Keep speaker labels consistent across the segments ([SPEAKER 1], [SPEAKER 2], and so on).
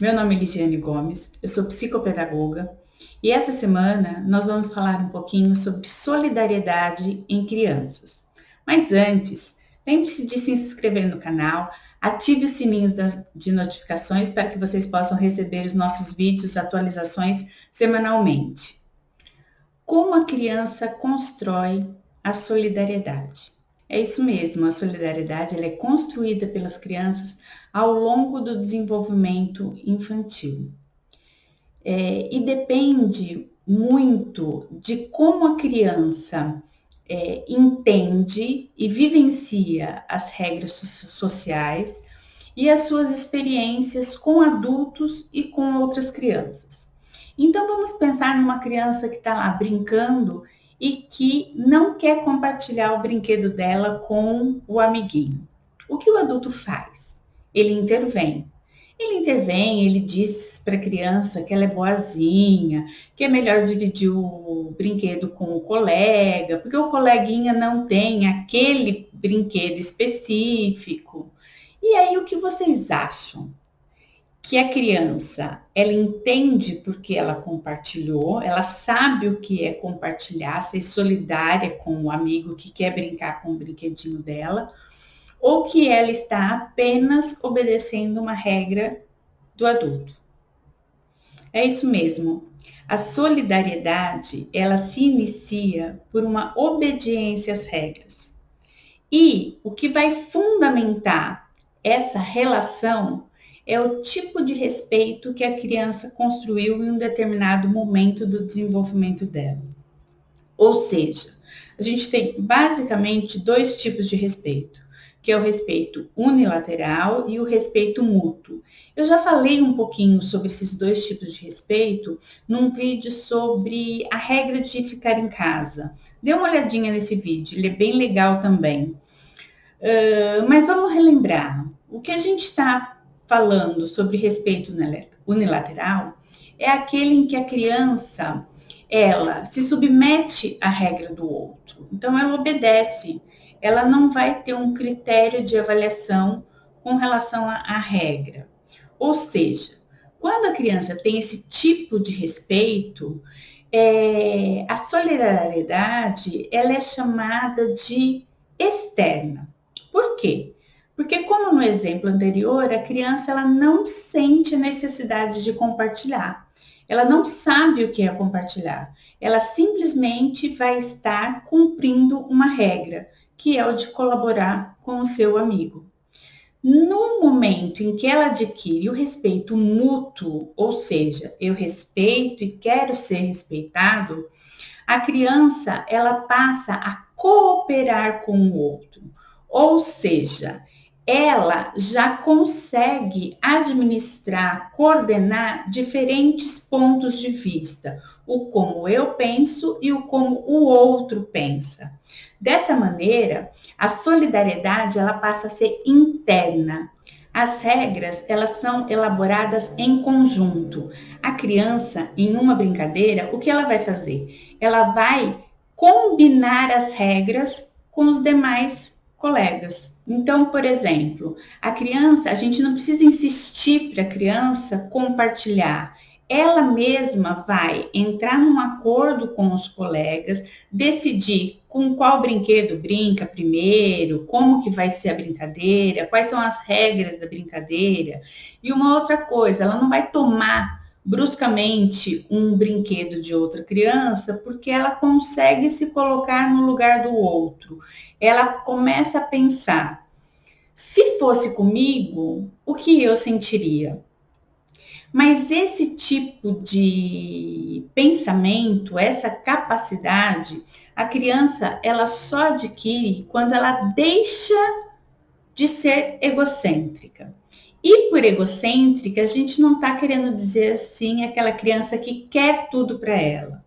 [SPEAKER 1] Meu nome é Ligiane Gomes, eu sou psicopedagoga e essa semana nós vamos falar um pouquinho sobre solidariedade em crianças. Mas antes, lembre-se de se inscrever no canal, ative os sininhos de notificações para que vocês possam receber os nossos vídeos, atualizações semanalmente. Como a criança constrói a solidariedade? É isso mesmo, a solidariedade ela é construída pelas crianças ao longo do desenvolvimento infantil. E depende muito de como a criança entende e vivencia as regras sociais e as suas experiências com adultos e com outras crianças. Então vamos pensar numa criança que está lá brincando e que não quer compartilhar o brinquedo dela com o amiguinho. O que o adulto faz? Ele intervém. Ele diz para a criança que ela é boazinha, que é melhor dividir o brinquedo com o colega, porque o coleguinha não tem aquele brinquedo específico. E aí, o que vocês acham? Que a criança, ela entende porque ela compartilhou, ela sabe o que é compartilhar, ser solidária com o amigo que quer brincar com o brinquedinho dela, ou que ela está apenas obedecendo uma regra do adulto. É isso mesmo. A solidariedade, ela se inicia por uma obediência às regras. E o que vai fundamentar essa relação é o tipo de respeito que a criança construiu em um determinado momento do desenvolvimento dela. Ou seja, a gente tem basicamente dois tipos de respeito, que é o respeito unilateral e o respeito mútuo. Eu já falei um pouquinho sobre esses dois tipos de respeito num vídeo sobre a regra de ficar em casa. Dê uma olhadinha nesse vídeo, ele é bem legal também. Mas vamos relembrar, o que a gente está falando sobre respeito unilateral é aquele em que a criança, ela se submete à regra do outro. Então, ela obedece. Ela não vai ter um critério de avaliação com relação à regra. Ou seja, quando a criança tem esse tipo de respeito, a solidariedade ela é chamada de externa. Por quê? Porque, como no exemplo anterior, a criança ela não sente a necessidade de compartilhar. Ela não sabe o que é compartilhar. Ela simplesmente vai estar cumprindo uma regra, que é o de colaborar com o seu amigo. No momento em que ela adquire o respeito mútuo, ou seja, eu respeito e quero ser respeitado, a criança ela passa a cooperar com o outro. Ou seja, ela já consegue administrar, coordenar diferentes pontos de vista, o como eu penso e o como o outro pensa. Dessa maneira, a solidariedade ela passa a ser interna. As regras, elas são elaboradas em conjunto. A criança, em uma brincadeira, o que ela vai fazer? Ela vai combinar as regras com os demais colegas. Então, por exemplo, a gente não precisa insistir para a criança compartilhar. Ela mesma vai entrar num acordo com os colegas, decidir com qual brinquedo brinca primeiro, como que vai ser a brincadeira, quais são as regras da brincadeira. E uma outra coisa, ela não vai tomar bruscamente um brinquedo de outra criança, porque ela consegue se colocar no lugar do outro. Ela começa a pensar, se fosse comigo, o que eu sentiria? Mas esse tipo de pensamento, essa capacidade, a criança ela só adquire quando ela deixa de ser egocêntrica. E por egocêntrica, a gente não está querendo dizer assim aquela criança que quer tudo para ela.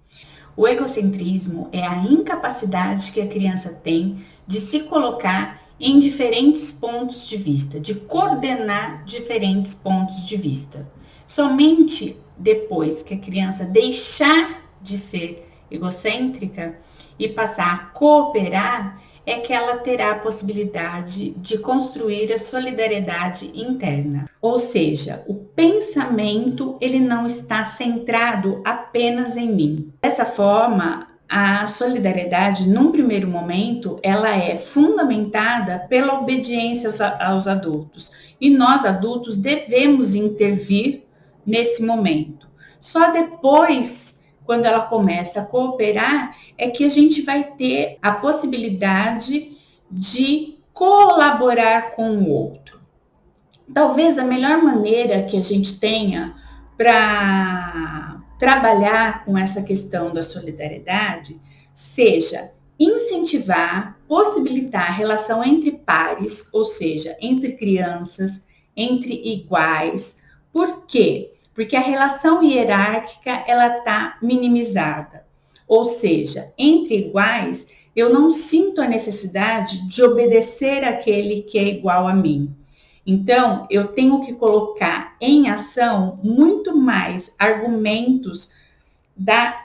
[SPEAKER 1] O egocentrismo é a incapacidade que a criança tem de se colocar em diferentes pontos de vista, de coordenar diferentes pontos de vista. Somente depois que a criança deixar de ser egocêntrica e passar a cooperar, é que ela terá a possibilidade de construir a solidariedade interna. Ou seja, o pensamento ele não está centrado apenas em mim. Dessa forma, a solidariedade, num primeiro momento, ela é fundamentada pela obediência aos adultos. E nós, adultos, devemos intervir nesse momento. Só depois, quando ela começa a cooperar, é que a gente vai ter a possibilidade de colaborar com o outro. Talvez a melhor maneira que a gente tenha para trabalhar com essa questão da solidariedade seja incentivar, possibilitar a relação entre pares, ou seja, entre crianças, entre iguais. Por quê? Porque a relação hierárquica ela está minimizada. Ou seja, entre iguais, eu não sinto a necessidade de obedecer àquele que é igual a mim. Então, eu tenho que colocar em ação muito mais argumentos da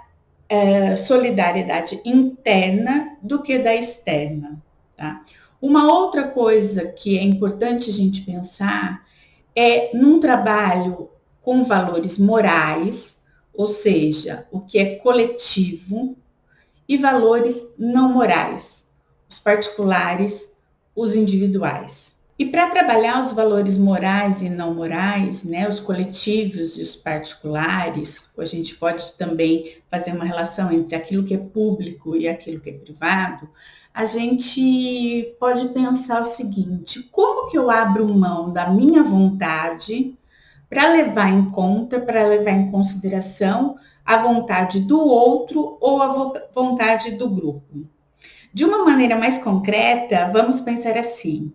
[SPEAKER 1] solidariedade interna do que da externa. Tá? Uma outra coisa que é importante a gente pensar é num trabalho com valores morais, ou seja, o que é coletivo, e valores não morais, os particulares, os individuais. E para trabalhar os valores morais e não morais, né, os coletivos e os particulares, a gente pode também fazer uma relação entre aquilo que é público e aquilo que é privado, a gente pode pensar o seguinte: como que eu abro mão da minha vontade para levar em conta, para levar em consideração a vontade do outro ou a vontade do grupo? De uma maneira mais concreta, vamos pensar assim: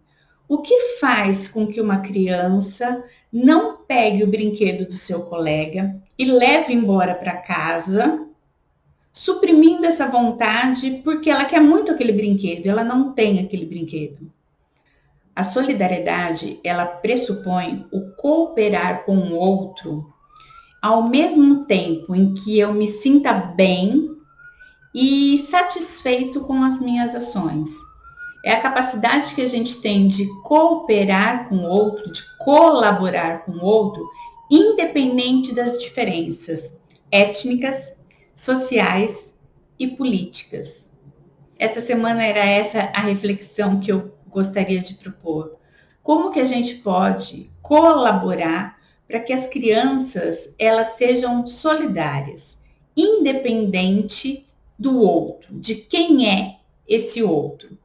[SPEAKER 1] o que faz com que uma criança não pegue o brinquedo do seu colega e leve embora para casa, suprimindo essa vontade porque ela quer muito aquele brinquedo, ela não tem aquele brinquedo? A solidariedade, ela pressupõe o cooperar com o outro ao mesmo tempo em que eu me sinta bem e satisfeito com as minhas ações. É a capacidade que a gente tem de cooperar com o outro, de colaborar com o outro, independente das diferenças étnicas, sociais e políticas. Essa semana era essa a reflexão que eu gostaria de propor. Como que a gente pode colaborar para que as crianças elas sejam solidárias, independente do outro, de quem é esse outro?